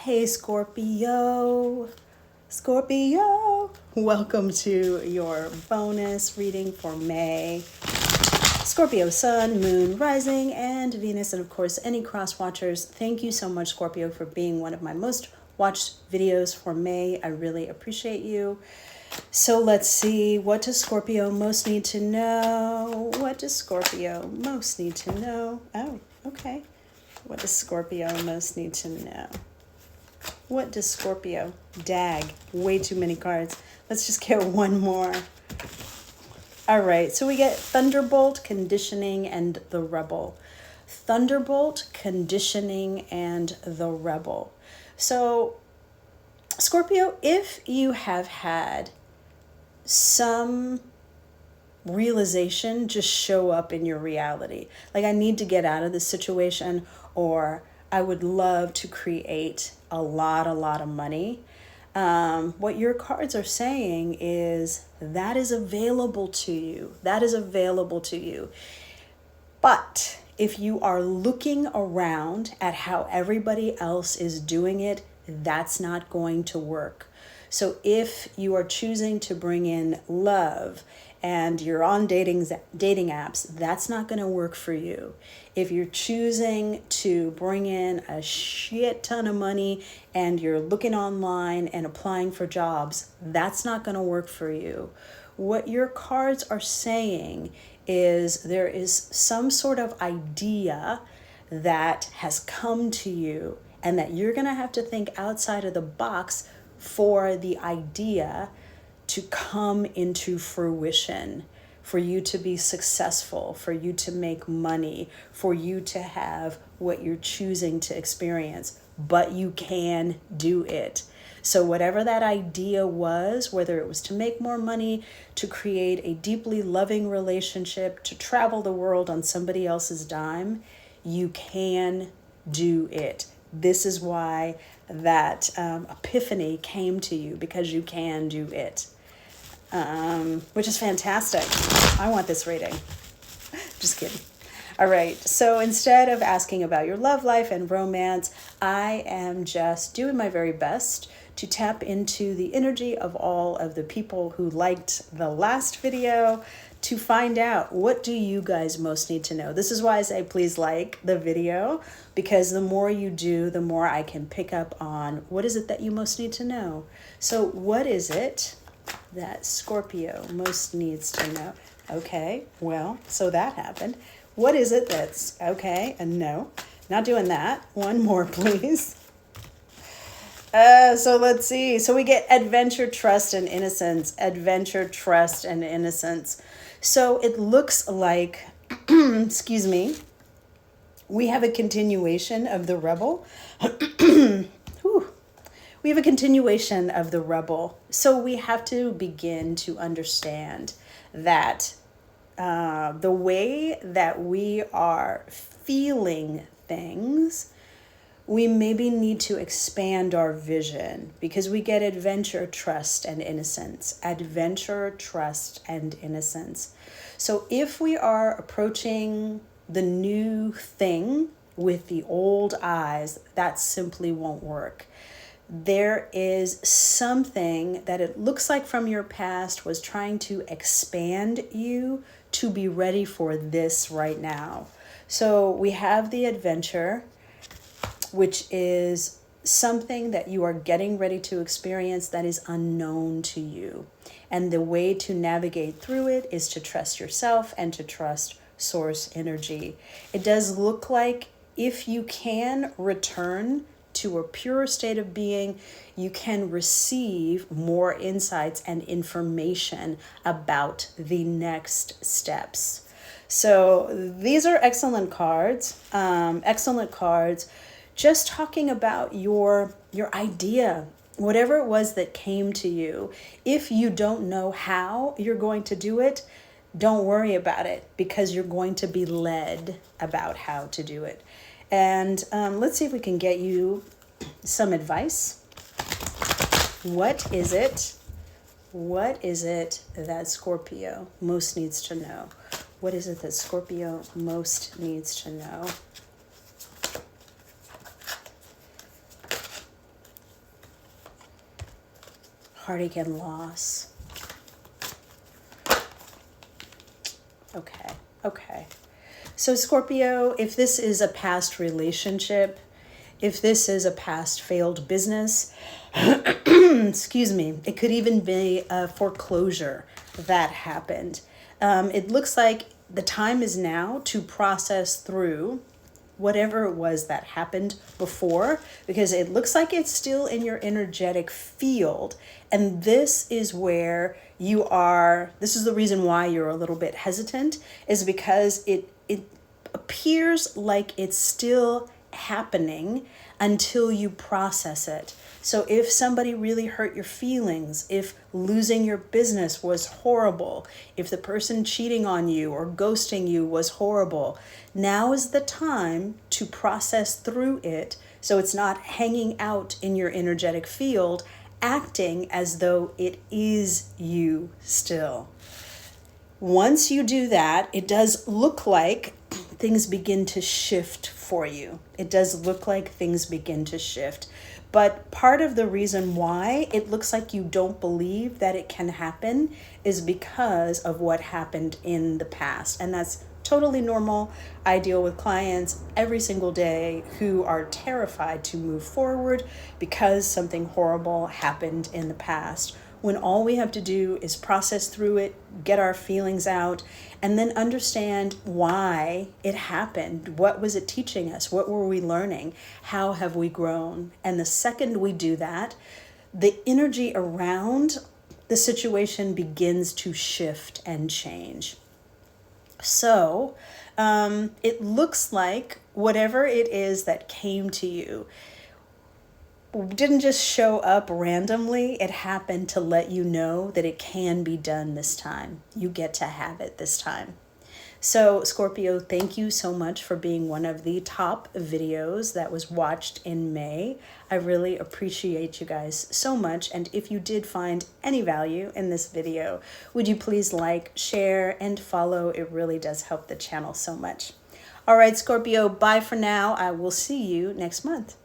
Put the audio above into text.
Hey Scorpio, welcome to your bonus reading for May. Scorpio Sun, Moon, Rising, and Venus, and of course any cross watchers. Thank you so much, Scorpio, for being one of my most watched videos for May. I really appreciate you. So let's see, what does Scorpio most need to know? What does Scorpio most need to know? Oh, okay. What does Scorpio most need to know? What does Scorpio? Dag, way too many cards. Let's just get one more. All right, so we get Thunderbolt, Conditioning, and the Rebel. Thunderbolt, Conditioning, and the Rebel. So, Scorpio, if you have had some realization just show up in your reality, like I need to get out of this situation, or I would love to create a lot of money. What your cards are saying is that is available to you. That is available to you. But if you are looking around at how everybody else is doing it, that's not going to work. So if you are choosing to bring in love and you're on dating apps, that's not going to work for you. If you're choosing to bring in a shit ton of money and you're looking online and applying for jobs, that's not going to work for you. What your cards are saying is there is some sort of idea that has come to you and that you're going to have to think outside of the box for the idea to come into fruition, for you to be successful, for you to make money, for you to have what you're choosing to experience, but you can do it. So whatever that idea was, whether it was to make more money, to create a deeply loving relationship, to travel the world on somebody else's dime, you can do it. This is why that epiphany came to you, because you can do it, which is fantastic. I want this reading. Just kidding. All right, so instead of asking about your love life and romance, I am just doing my very best to tap into the energy of all of the people who liked the last video to find out, what do you guys most need to know? This is why I say please like the video, because the more you do, the more I can pick up on what is it that you most need to know. So what is it that Scorpio most needs to know? Okay, well, so that happened. What is it that's okay and no? Not doing that. One more, please. So let's see. So we get adventure, trust, and innocence. Adventure, trust, and innocence. So it looks like, excuse me, we have a continuation of the Rebel. We have a continuation of the Rebel. So we have to begin to understand that the way that we are feeling things, we maybe need to expand our vision, because we get adventure, trust, and innocence. Adventure, trust, and innocence. So if we are approaching the new thing with the old eyes, that simply won't work. There is something that it looks like from your past was trying to expand you to be ready for this right now. So we have the adventure, which is something that you are getting ready to experience that is unknown to you. And the way to navigate through it is to trust yourself and to trust source energy. It does look like if you can return to a pure state of being, you can receive more insights and information about the next steps. So these are excellent cards. Just talking about your idea, whatever it was that came to you. If you don't know how you're going to do it, don't worry about it, because you're going to be led about how to do it. And let's see if we can get you some advice. What is it that Scorpio most needs to know? What is it that Scorpio most needs to know? Heartache and loss. Okay. Okay. So Scorpio, if this is a past relationship, if this is a past failed business, excuse me, it could even be a foreclosure that happened. It looks like the time is now to process through whatever it was that happened before, because it looks like it's still in your energetic field. And this is where you are, this is the reason why you're a little bit hesitant, is because it appears like it's still happening until you process it. So if somebody really hurt your feelings, if losing your business was horrible, if the person cheating on you or ghosting you was horrible, now is the time to process through it so it's not hanging out in your energetic field, acting as though it is you still. Once you do that, it does look like things begin to shift for you. It does look like things begin to shift. But part of the reason why it looks like you don't believe that it can happen is because of what happened in the past. And that's totally normal. I deal with clients every single day who are terrified to move forward because something horrible happened in the past, when all we have to do is process through it, get our feelings out, and then understand why it happened. What was it teaching us? What were we learning? How have we grown? And the second we do that, the energy around the situation begins to shift and change. So it looks like whatever it is that came to you didn't just show up randomly. It happened to let you know that it can be done this time. You get to have it this time. So Scorpio, thank you so much for being one of the top videos that was watched in May. I really appreciate you guys so much. And if you did find any value in this video, would you please like, share, and follow? It really does help the channel so much. All right, Scorpio, bye for now. I will see you next month.